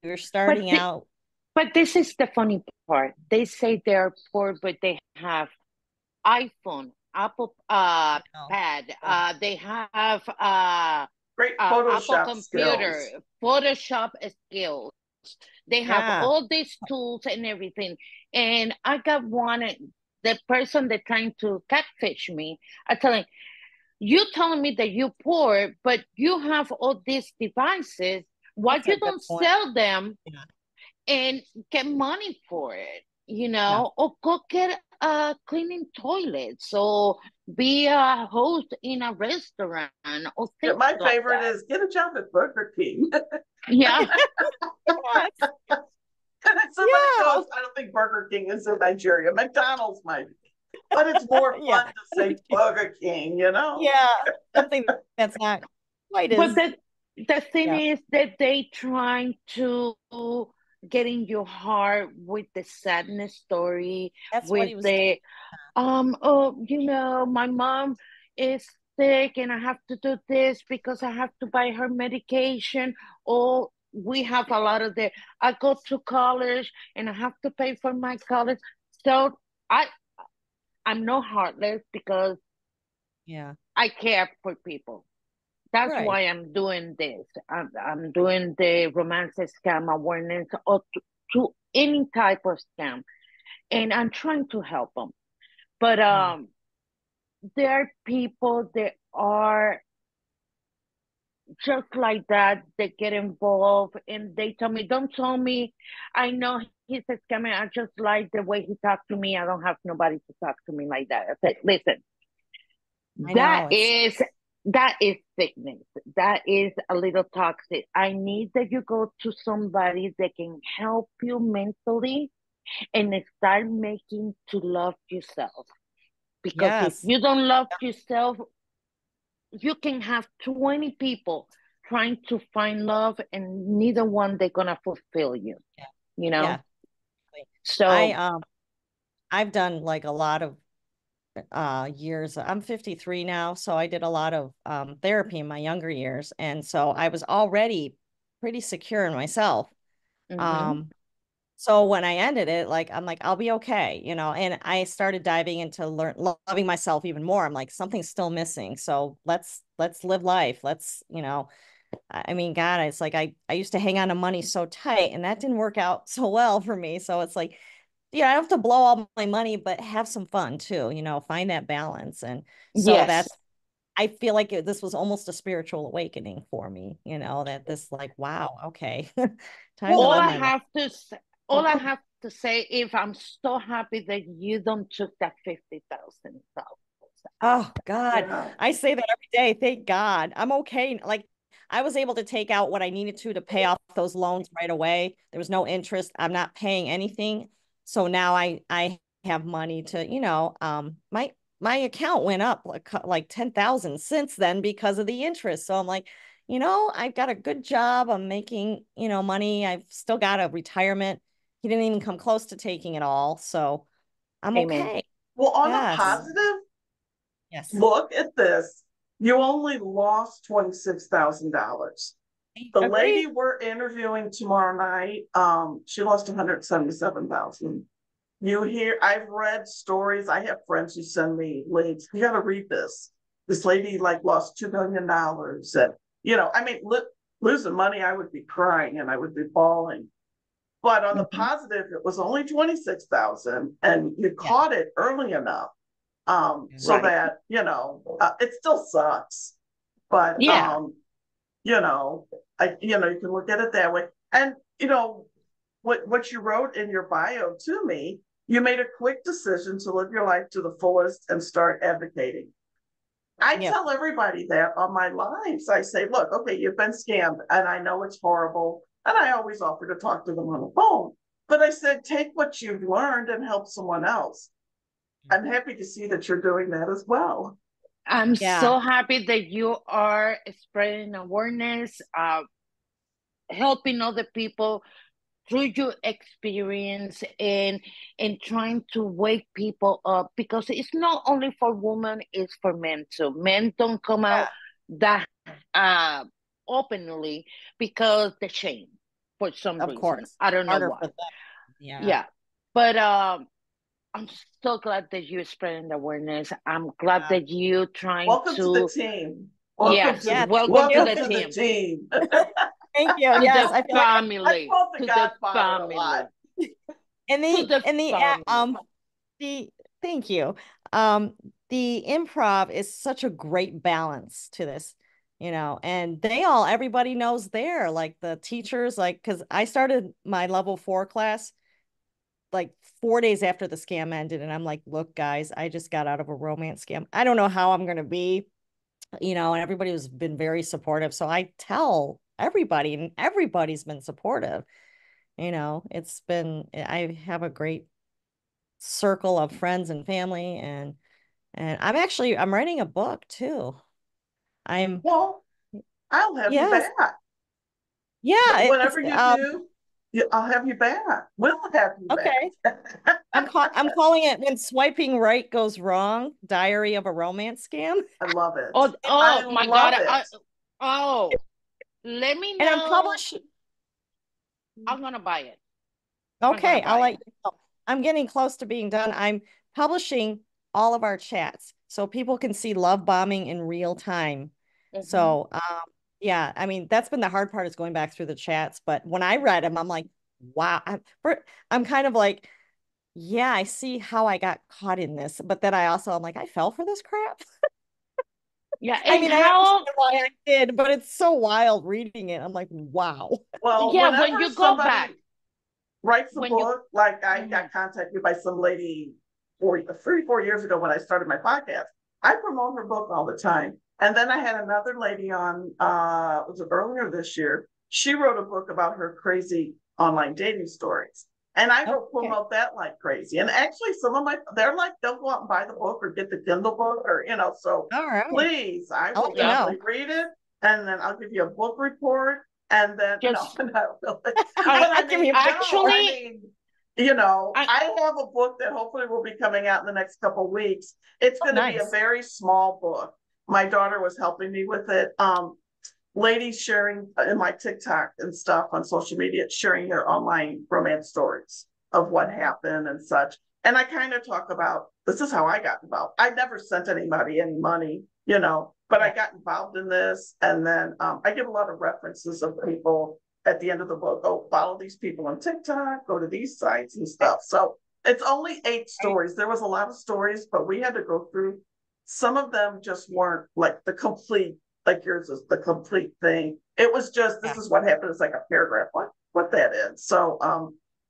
B: But
C: starting
B: the,
C: out.
B: but this is the funny part. They say they're poor, but they have iPhone, Apple
C: Oh,
B: pad.
C: yeah,
B: They have
A: Great
B: Apple
A: Photoshop
B: computer,
A: skills.
B: Photoshop skills. They have
C: yeah,
B: all these tools and everything. And I got one, the person that trying to catfish me, I tell him, you telling me that you're poor, but you have all these devices. Why
C: that's a
B: you
C: good
B: don't
C: point.
B: sell them
C: Yeah,
B: and get money for it,
C: yeah,
B: or go get cleaning toilets or be a host in a restaurant or
A: Yeah,
B: things
A: my
B: like
A: favorite
B: that.
A: is get a job at Burger King.
B: Yeah.
C: yes,
A: And then somebody
C: yeah,
A: goes, I don't think Burger King is in Nigeria. McDonald's might be. But it's more
C: yeah.
A: fun to say Burger King.
C: Yeah, something that's not quite
B: But
C: as,
B: that the thing
C: Yeah,
B: is that they trying to get in your heart with the sadness story,
C: that's what
B: with
C: he was doing.
B: the oh, my mom is sick and I have to do this because I have to buy her medication. Or we have a lot of the, I go to college and I have to pay for my college. So I I'm not heartless because
C: Yeah,
B: I care for people. That's
C: right.
B: why I'm doing this. I'm doing the romance scam awareness or to any type of scam, and I'm trying to help them. But
C: Yeah.
B: there are people that are just like that. They get involved and they tell me, "Don't tell me. I know he's a scammer. I just like the way he talked to me. I don't have nobody to talk to me like that." I said, "Listen,
C: I
B: that
C: know it's
B: is that is sickness. That is a little toxic. I need that you go to somebody that can help you mentally and start making to love yourself. Because if
C: yes.
B: you don't love yourself, you can have 20 people trying to find love and neither one they're gonna fulfill you,
C: Yeah.
B: you
C: Yeah.
B: know?
C: I
B: So
C: I've done like a lot of years. I'm 53 now, so I did a lot of therapy in my younger years, and so I was already pretty secure in myself.
B: mhm.
C: Um so when I ended it, like I'm like I'll be okay, and I started diving into loving myself even more. I'm like something's still missing. So let's live life. I mean, God, it's like I used to hang on to money so tight, and that didn't work out so well for me. So it's like, I don't have to blow all my money, but have some fun too, find that balance. And so
B: Yes.
C: that's, I feel like this was almost a spiritual awakening for me, that this like, wow, okay, time to
B: All
A: Well,
C: live
B: I
C: my life.
B: have to say, all I have to say, if I'm so happy that you don't took that $50,000 out.
C: Oh God,
A: yeah.
C: I say that every day. Thank God. I'm okay. Like I was able to take out what I needed to pay off those loans right away. There was no interest. I'm not paying anything. So now I have money to, my account went up like 10,000 since then because of the interest. So I'm like, I've got a good job. I'm making, money. I've still got a retirement. He didn't even come close to taking it all. So I'm
B: Amen.
C: okay.
A: Well, on a
C: Yes.
A: positive,
C: Yes.
A: look at this. You only lost $26,000. The lady
C: Agree.
A: we're interviewing tomorrow night, she lost 177,000. You hear, I've read stories. I have friends who send me links. You got to read this. This lady like lost $2 million, and I mean, losing money, I would be crying and I would be bawling. But on the
C: Mhm.
A: positive, it was only 26,000, and you
C: Yeah.
A: caught it early enough, so
B: Right.
A: that it still sucks, but
B: Yeah.
A: you know, you can look at it that way. And what you wrote in your bio to me, you made a quick decision to live your life to the fullest and start advocating. I
C: Yep.
A: tell everybody that on my lives. I say, look, okay, you've been scammed, and I know it's horrible. And I always offer to talk to them on the phone. But I said, take what you've learned and help someone else. I'm happy to see that you're doing that as well.
B: I'm
C: Yeah.
B: so happy that you are spreading awareness, helping other people through your experience and trying to wake people up because it's not only for women, it's for men too. Men don't come out
C: Yeah.
B: that uh openly because the shame for some
C: Of
B: reason.
C: course.
B: I don't know
C: Harder
B: why.
C: for them. Yeah.
B: Yeah. But I'm so glad that you're spreading the awareness. I'm glad
C: Yeah.
B: that you trying
A: Welcome to the
B: to,
A: team. Welcome
B: yes,
A: to
C: Yeah.
A: the
C: Thank
B: welcome to
C: you.
A: welcome
B: the
A: to the
B: team,
A: team.
C: Thank you.
B: to
C: Yes.
B: the
C: I feel like
A: I
B: family,
A: call the
B: to the
A: Godfather a lot.
B: family,
C: in
B: to
C: the
B: the
C: in the
B: family.
C: the thank you. Um the improv is such a great balance to this, and everybody knows there, like the teachers, like because I started my level 4 class like 4 days after the scam ended. And I'm like, look, guys, I just got out of a romance scam. I don't know how I'm going to be, and everybody has been very supportive. So I tell everybody, and everybody's been supportive. I have a great circle of friends and family. And I'm writing a book too. I'm,
A: Well, I'll have you
C: Yes.
A: back.
C: Yeah, it's
A: Whatever you do, I'll have you back. We'll have you
C: okay.
A: back.
C: I'm calling it when swiping right goes wrong, Diary of a Romance Scam.
A: I love it.
B: Oh,
A: I
B: oh my
A: love
B: God.
A: it.
B: Oh, let me
C: And I'm
B: know.
C: publishing.
B: I'm gonna buy it. I'm gonna
C: Okay, I'll
B: buy
C: let
B: it.
C: you know. I'm getting close to being done. I'm publishing all of our chats so people can see love bombing in real time.
B: Mhm.
C: So, yeah, I mean, that's been the hard part is going back through the chats. But when I read them, I'm like, wow. I'm kind of like, yeah, I see how I got caught in this. But then I'm like, I fell for this crap.
B: Yeah,
C: I
B: and
C: mean, I
B: how,
C: understand why I did, but it's so wild reading it. I'm like, wow.
A: Well,
B: yeah, when
A: whenever
B: you go back,
A: somebody writes a
B: when you,
A: book, like I
B: mhm.
A: got contacted by some lady 4 years ago when I started my podcast. I promote her book all the time. And then I had another lady on, was it earlier this year? She wrote a book about her crazy online dating stories. And I will
C: Okay.
A: promote that like crazy. And actually, some of they're like, they'll go out and buy the book or get the Kindle book or, so
C: All right.
A: please, I
C: I'll
A: will
C: let you
B: Yeah,
C: know.
A: definitely read it. And then I'll give you a book report. And then, no,
B: just,
A: not really.
B: I
A: But I
C: Give me
A: mean,
C: a
A: no, I
B: actually,
A: mean,
B: I,
A: I have a book that hopefully will be coming out in the next couple of weeks. It's
C: oh,
A: going to be a
C: nice.
A: very small book. My daughter was helping me with it. Ladies sharing in my TikTok and stuff on social media, sharing their online romance stories of what happened and such. And I kind of talk about this is how I got involved. I never sent anybody any money, but I
C: Yeah.
A: got involved in this. And then I give a lot of references of people at the end of the book. Oh, follow these people on TikTok, go to these sites and stuff. So it's only 8 stories. There was a lot of stories, but we had to go through. Some of them just weren't like the complete, like yours is the complete thing. It was just
C: Yeah.
A: this is what happened. It's like a paragraph, what that is. So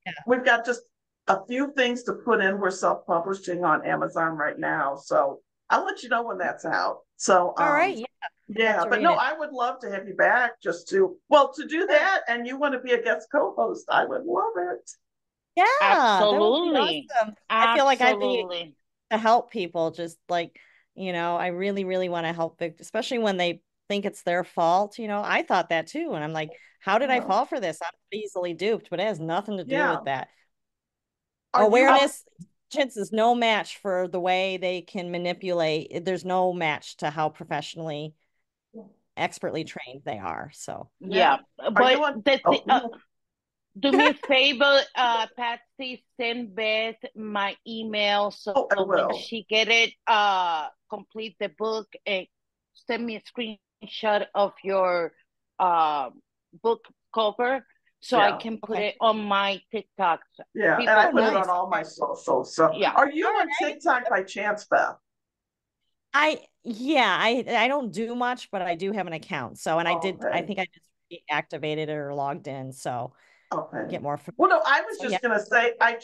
C: Yeah.
A: we've got just a few things to put in. We're self-publishing on Amazon right now. So I'll let you know when that's out. So
C: All right. Yeah. I'd love
A: yeah,
C: to
A: but
C: read
A: no,
C: it.
A: I would love to have you back to do
C: Sure.
A: that. And you want to be a guest co-host. I would love it.
C: Yeah, that would be
B: absolutely,
C: awesome. I feel like I'd be
B: absolutely.
C: to help people, just like, I really, really want to help, especially when they think it's their fault. I thought that too. And I'm like, how did I
A: Yeah.
C: fall for this? I'm easily duped, but it has nothing to do
A: Yeah.
C: with that.
A: Are you
B: Uh,
A: on?
C: Awareness intelligence is no match for the way they can manipulate. There's no match to how professionally, expertly trained they are. So,
A: Yeah.
B: yeah,
A: Are
B: but
A: you on?
B: the,
A: Oh,
B: do me a favor, Patsy, send Beth my email so
A: oh, I
B: when
A: will.
B: she get it, complete the book and send me a screenshot of your uh book cover so I
A: Yeah.
B: can put
C: okay.
B: it on my TikTok.
A: Yeah. And I
B: People
C: Oh,
A: put
B: could,
A: it on
C: nice.
A: all my
C: Okay.
A: socials. So
B: yeah.
A: are you
C: All
A: on
C: right.
A: TikTok by chance, Beth?
C: Yeah, I don't do much, but I do have an account. So, and I
A: Okay.
C: think I just reactivated it or logged in. So
A: Okay.
C: get more.
A: Well, no, I was
C: So yeah.
A: just gonna say I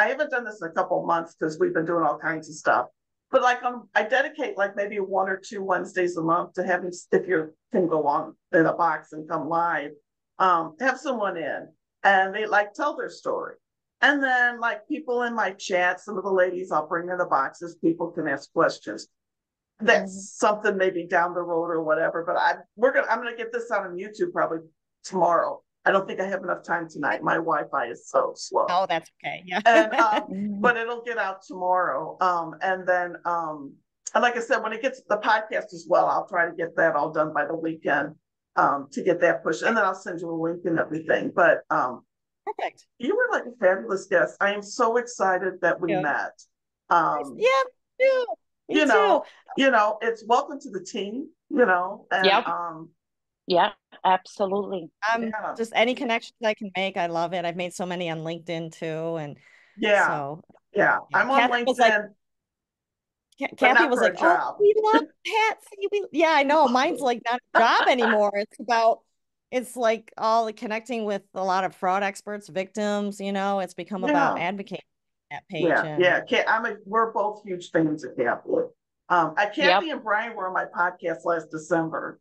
A: haven't done this in a couple of months because we've been doing all kinds of stuff. But like I dedicate like maybe 1 or 2 Wednesdays a month to having if you can go on in a box and come live, have someone in and they like tell their story. And then like people in my chat, some of the ladies I'll bring in the boxes, people can ask questions.
C: Mhm.
A: That's something maybe down the road or whatever. But I'm gonna get this out on YouTube probably tomorrow. I don't think I have enough time tonight. My Wi-Fi is so slow.
C: Oh, that's okay. Yeah.
A: And
B: Mhm.
A: but it'll get out tomorrow. And then and like I said, when it gets the podcast as well, I'll try to get that all done by the weekend to get that pushed. And then I'll send you a link and everything. But
C: Perfect.
A: you were like a fabulous guest. I am so excited that we
C: Yeah.
A: met.
C: Yeah, me too. Me
A: You
C: too.
A: know, it's welcome to the team, and
B: Yep, yeah, absolutely.
A: yeah,
C: Just any connections I can make. I love it. I've made so many on LinkedIn too. And
A: yeah,
C: so,
A: yeah.
C: yeah,
A: I'm on LinkedIn, but
C: Kathy
A: not
C: was
A: for
C: like,
A: a
C: oh,
A: job.
C: we love Patsy. Yeah, I know. Mine's like not a job anymore. It's like all connecting with a lot of fraud experts, victims, it's become about
A: Yeah,
C: advocating that page.
A: yeah,
C: And
A: yeah. We're both huge fans of Kathy.
B: Yep,
A: Kathy and Brian were on my podcast last December.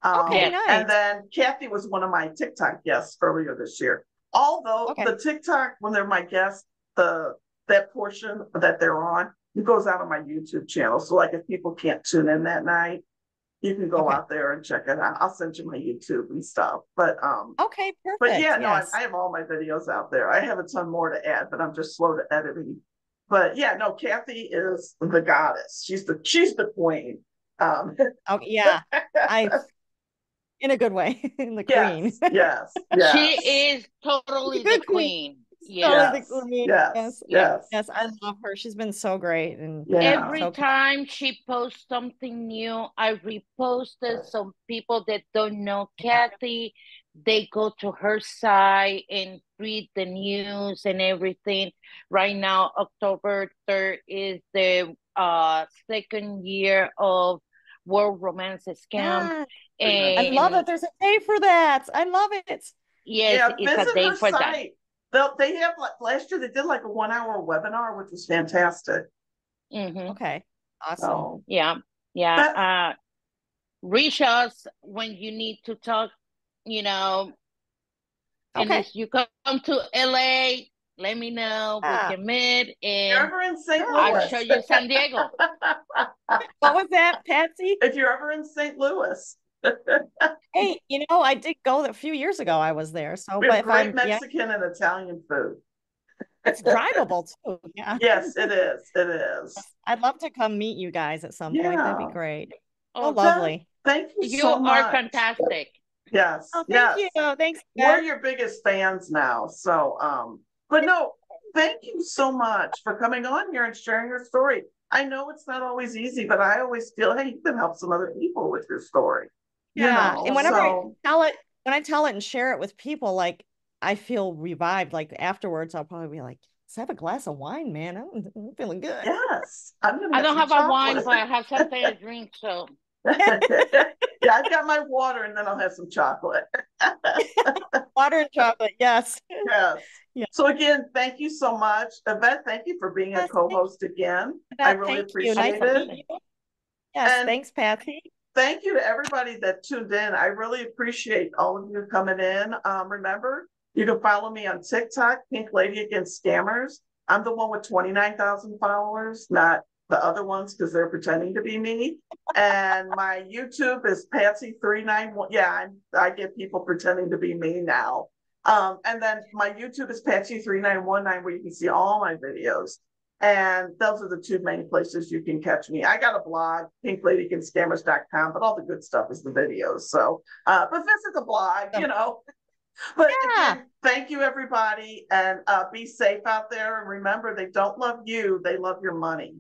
C: okay,
B: yes.
A: And
C: nice.
A: then Kathy was one of my TikTok guests earlier this year. Although
C: Okay.
A: the TikTok, when they're my guests, that portion that they're on, it goes out on my YouTube channel. So like if people can't tune in that night, you can go
C: Okay.
A: out there and check it out. I'll send you my YouTube and stuff.
C: Okay,
A: But
C: perfect.
A: yeah, no,
C: Yes.
A: I have all my videos out there. I have a ton more to add, but I'm just slow to editing. But yeah, no, Kathy is the goddess. She's the queen.
C: Oh yeah. I in a good way. In the queen.
A: Yes, yes,
B: She
A: yes,
B: is totally the
C: Good queen.
B: queen.
C: Totally
B: Yeah.
C: the
A: yes,
C: queen.
A: yes,
C: Yes.
A: yes,
C: Yes. I love her. She's been so great and
A: yeah.
B: Every
C: so
B: time she posts something new, I reposted. Some people that don't know Kathy, they go to her site and read the news and everything. Right now, October 3rd is the second year of World Romance Scam.
C: yeah. I love
B: And
C: it. There's a day for that. I love it.
B: yes,
A: Yeah,
B: it's a
A: visit
B: day
A: her
B: for that.
A: site. They have like last year they did like a 1 hour webinar, which was fantastic.
B: Mm-hmm.
C: Okay. Awesome.
A: So
B: Yeah, yeah.
A: that
B: Reach us when you need to talk, you know, and
C: Okay.
B: if you come to LA, let me know. We
C: Yeah.
B: can meet
A: you're
B: and
A: ever in St.
B: I'll
C: Sure.
B: show
A: Louis.
B: you San Diego.
C: What was that, Patsy?
A: If you're ever in St. Louis,
C: Hey, I did go a few years ago. I was there. So,
A: we
C: but
A: have
C: if
A: great
C: I'm, yeah,
A: Mexican and Italian food.
C: it's drivable too. Yeah.
A: Yes, it is. It is.
C: I'd love to come meet you guys at some point. That'd be
A: Yeah.
C: great. So
B: Oh,
A: Beth,
C: lovely.
A: thank you
B: you
A: so
B: are
A: much.
B: fantastic.
A: Yes,
C: Oh, thank
A: yes.
C: you. Thanks,
A: We're
C: Beth.
A: your biggest fans now. So, but no, thank you so much for coming on here and sharing your story. I know it's not always easy, but I always feel, hey, you can help some other people with your story,
C: Yeah. And whenever
A: so
C: when I tell it and share it with people, like I feel revived. Like afterwards, I'll probably be like, let's have a glass of wine, man. I'm feeling good.
A: yes, I'm gonna
B: I
A: have
B: don't
A: some
B: have a wine,
A: chocolate.
B: but I have something to drink. So
A: Yeah, I've got my water and then I'll have some chocolate.
C: Water and chocolate. Yes.
A: Yes.
C: Yeah.
A: So again, thank you so much. Yvette, thank you for being a
C: Yes.
A: co-host again. I
C: Beth,
A: really
C: thank you. Nice
A: appreciate
C: to
A: it.
C: meet you. Yes.
A: And
C: Thanks, Patsy.
A: thank you to everybody that tuned in. I really appreciate all of you coming in. Remember, you can follow me on TikTok, Pink Lady Against Scammers. I'm the one with 29,000 followers, not the other ones because they're pretending to be me. And my YouTube is Patsy391. Yeah, I get people pretending to be me now. And then my YouTube is Patsy3919, where you can see all my videos. And those are the two main places you can catch me. I got a blog, pinkladyagandstscammers.com, but all the good stuff is the videos. So, but visit the blog. But
C: Yeah.
A: again, thank you, everybody. And be safe out there. And remember, they don't love you, they love your money.